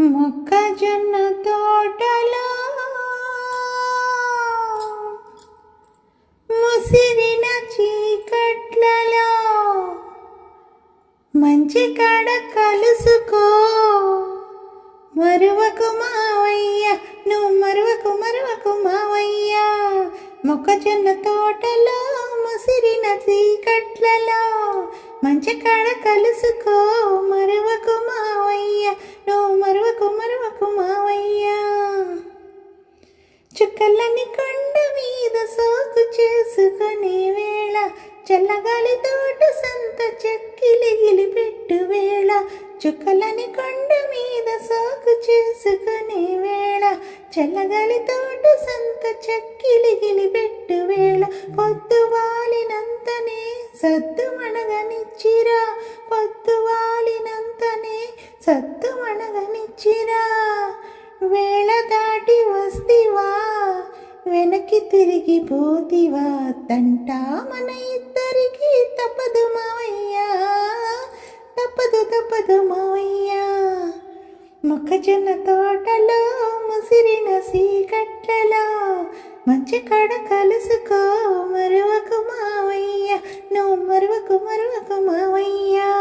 మొక్కజొన్న తోటలో ముసిరిన చీకట్లలో మంచి కాడ కలుసుకో, మరువకు మావయ్య, నువ్వు మరువకు మావయ్య. మొక్కజొన్న తోటలో ముసిరిన చీకట్లలో మంచి కాడ కలుసుకో, మరువకు మావయ్య, నువ్వు మరువకు మావయ్య. చుక్కలని కొండ మీద సోకు చేసుకునే వేళ, చల్లగాలి తోట సంత చెక్కిలిగిలి పెట్టు వేళ. చుక్కలని కొండ మీద సోకు చేసుకునే వేళ, చల్లగాలి తోట సంత చెక్కిలిగిలి పెట్టు వేళ. పొద్దు వాలినంతనే సద్దు మణగనిచ్చిరా, పొద్దు వాలినంతనే సద్దు మణగనిచ్చిరా. వేళ దాటి వస్తివా, వెనక్కి తిరిగి పోతివా, తంటా మన ఇద్దరికి తప్పదు మావయ్యా, తప్పదు మావయ్యా. మొక్కజొన్న తోటలో ముసిరిన సీకట్లలో మంచి కాడ కలుసుకో, మరువకు మావయ్య, నువ్వు మరువకు మావయ్యా.